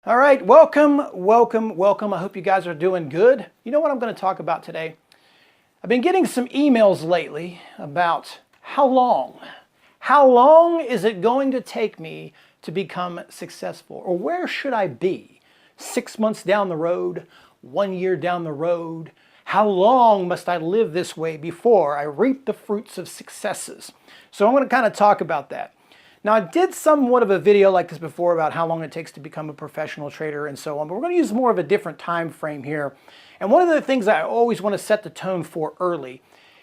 All right, welcome. I hope you guys are doing good. You know what I'm going to talk about today? I've been getting some emails lately about how long is it going to take me to become successful? Or where should I be? 6 months down the road, 1 year down the road? How long must I live this way before I reap the fruits of successes? So I'm going to kind of talk about that. Now, I did somewhat of a video like this before about how long it takes to become a professional trader and so on, but we're going to use more of a different time frame here. And one of the things I always want to set the tone for early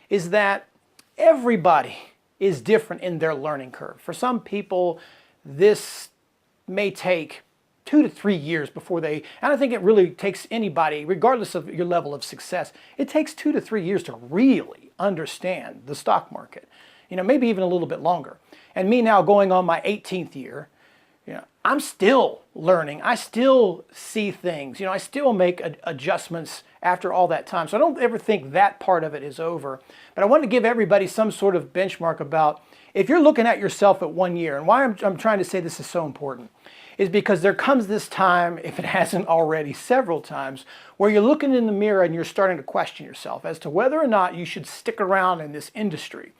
is that everybody is different in their learning curve. For some people, this may take 2 to 3 years before and I think it really takes anybody, regardless of your level of success, it takes 2 to 3 years to really understand the stock market. Maybe even a little bit longer. And me now going on my 18th year, I'm still learning. I still see things. I still make adjustments after all that time. So I don't ever think that part of it is over. But I want to give everybody some sort of benchmark about if you're looking at yourself at 1 year, and why I'm trying to say this is so important, is because there comes this time, if it hasn't already several times, where you're looking in the mirror and you're starting to question yourself as to whether or not you should stick around in this industry.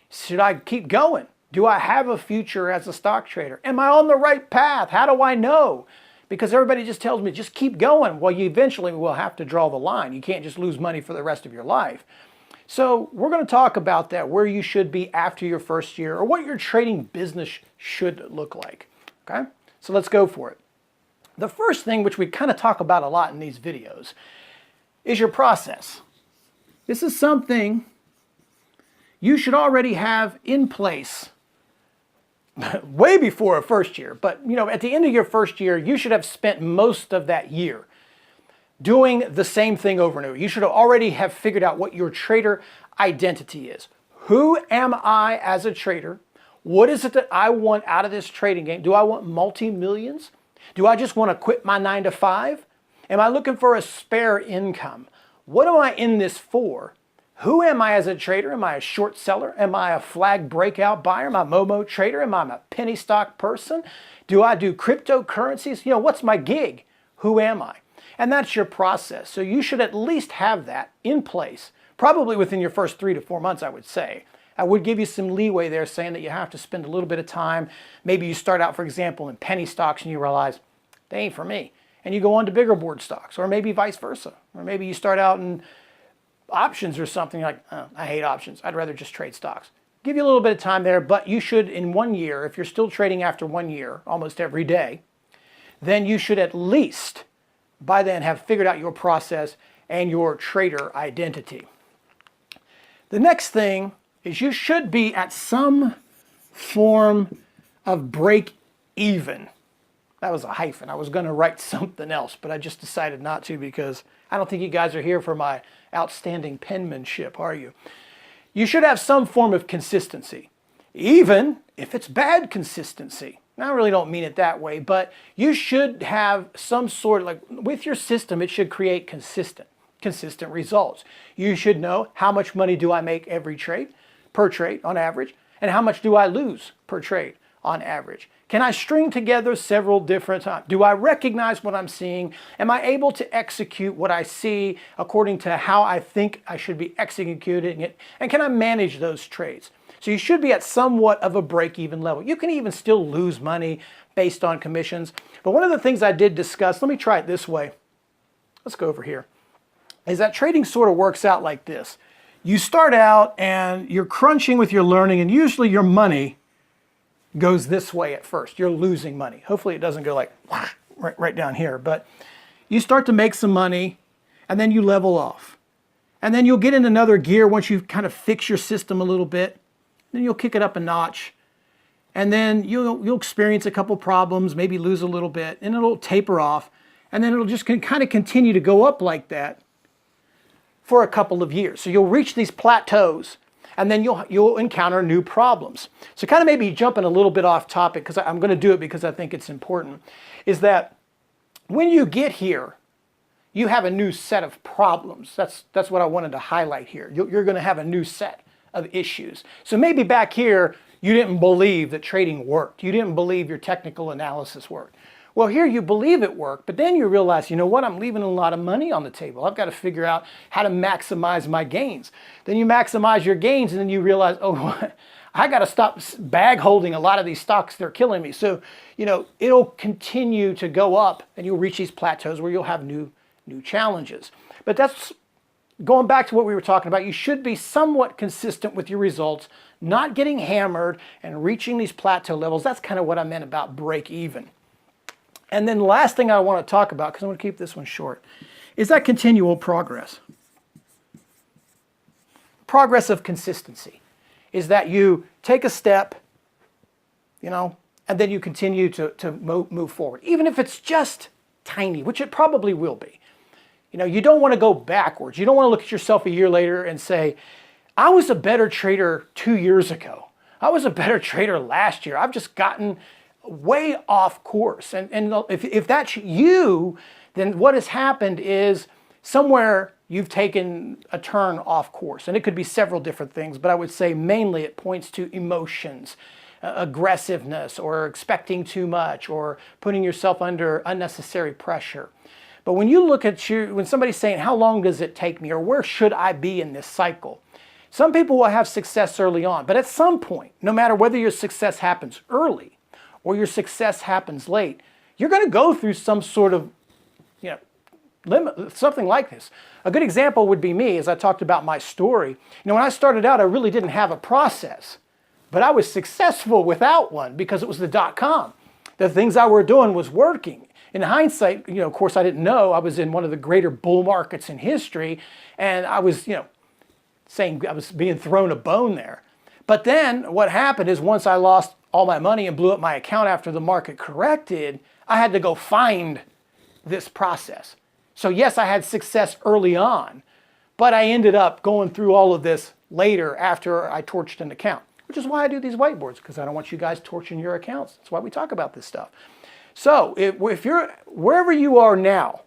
Should I keep going? Do I have a future as a stock trader? Am I on the right path? How do I know? Because everybody just tells me, just keep going. Well, you eventually will have to draw the line. You can't just lose money for the rest of your life. So we're going to talk about that, where you should be after your first year, or what your trading business should look like. Okay? So let's go for it. The first thing, which we kind of talk about a lot in these videos, is your process. This is something you should already have in place way before a first year. But, at the end of your first year, you should have spent most of that year doing the same thing over and over. You should already have figured out what your trader identity is. Who am I as a trader? What is it that I want out of this trading game? Do I want multi-millions? Do I just want to quit my 9 to 5? Am I looking for a spare income? What am I in this for? Who am I as a trader? Am I a short seller? Am I a flag breakout buyer? Am I a Momo trader? Am I a penny stock person? Do I do cryptocurrencies? What's my gig? Who am I? And that's your process. So you should at least have that in place, probably within your first 3 to 4 months, I would say. I would give you some leeway there, saying that you have to spend a little bit of time. Maybe you start out, for example, in penny stocks and you realize, they ain't for me. And you go on to bigger board stocks, or maybe vice versa. Or maybe you start out in options or something, you're like, oh, I hate options. I'd rather just trade stocks. Give you a little bit of time there, but you should, in 1 year, if you're still trading after 1 year, almost every day, then you should at least, by then, have figured out your process and your trader identity. The next thing is you should be at some form of break even. That was a hyphen. I was going to write something else, but I just decided not to because I don't think you guys are here for my outstanding penmanship, are you? You should have some form of consistency, even if it's bad consistency. Now, I really don't mean it that way, but you should have some sort of, with your system, it should create consistent results. You should know how much money do I make per trade on average, and how much do I lose per trade on average. Can I string together several different times? Do I recognize what I'm seeing? Am I able to execute what I see according to how I think I should be executing it? And can I manage those trades? So you should be at somewhat of a break-even level. You can even still lose money based on commissions. But one of the things I did discuss, let me try it this way. Let's go over here. Is that trading sort of works out like this. You start out and you're crunching with your learning, and usually your money goes this way at first. You're losing money. Hopefully it doesn't go like right down here, but you start to make some money and then you level off. And then you'll get in another gear once you kind of fix your system a little bit. Then you'll kick it up a notch. And then you'll experience a couple problems, maybe lose a little bit, and it'll taper off. And then it'll just kind of continue to go up like that for a couple of years. So you'll reach these plateaus, and then you'll encounter new problems. So kind of maybe jumping a little bit off topic, because I'm going to do it because I think it's important, is that when you get here, you have a new set of problems. That's what I wanted to highlight here. You're going to have a new set of issues. So maybe back here, you didn't believe that trading worked. You didn't believe your technical analysis worked. Well, here you believe it worked, but then you realize, you know what, I'm leaving a lot of money on the table. I've got to figure out how to maximize my gains. Then you maximize your gains and then you realize, oh, I got to stop bag holding a lot of these stocks. They're killing me. So, it'll continue to go up and you'll reach these plateaus where you'll have new challenges. But that's going back to what we were talking about. You should be somewhat consistent with your results, not getting hammered and reaching these plateau levels. That's kind of what I meant about break even. And then the last thing I want to talk about, because I'm going to keep this one short, is that continual progress. Progress of consistency is that you take a step, and then you continue to move forward, even if it's just tiny, which it probably will be. You don't want to go backwards. You don't want to look at yourself a year later and say, I was a better trader 2 years ago. I was a better trader last year. I've just gotten way off course. And if that's you, then what has happened is somewhere you've taken a turn off course. And it could be several different things, but I would say mainly it points to emotions, aggressiveness, or expecting too much, or putting yourself under unnecessary pressure. But when you look at when somebody's saying, how long does it take me, or where should I be in this cycle? Some people will have success early on, but at some point, no matter whether your success happens early or your success happens late, you're going to go through some sort of, limit, something like this. A good example would be me, as I talked about my story. When I started out, I really didn't have a process, but I was successful without one because it was the .com. The things I were doing was working. In hindsight, of course, I didn't know I was in one of the greater bull markets in history, and I was, saying I was being thrown a bone there. But then what happened is once I lost all my money and blew up my account after the market corrected, I had to go find this process. So yes, I had success early on, but I ended up going through all of this later after I torched an account, which is why I do these whiteboards, because I don't want you guys torching your accounts. That's why we talk about this stuff. So if you're wherever you are now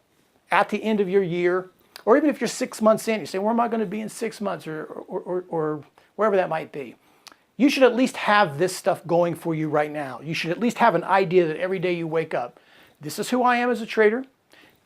at the end of your year, or even if you're 6 months in, you say, where am I going to be in 6 months, or wherever that might be, you should at least have this stuff going for you right now. You should at least have an idea that every day you wake up, this is who I am as a trader,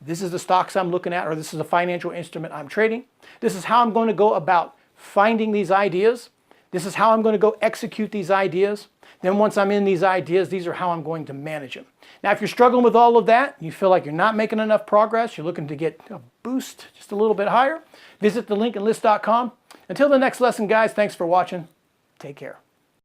this is the stocks I'm looking at, or this is a financial instrument I'm trading, this is how I'm going to go about finding these ideas, this is how I'm going to go execute these ideas. Then once I'm in these ideas, these are how I'm going to manage them. Now, if you're struggling with all of that, you feel like you're not making enough progress, you're looking to get a boost just a little bit higher, visit thelinkenlist.com. Until the next lesson, guys, thanks for watching. Take care.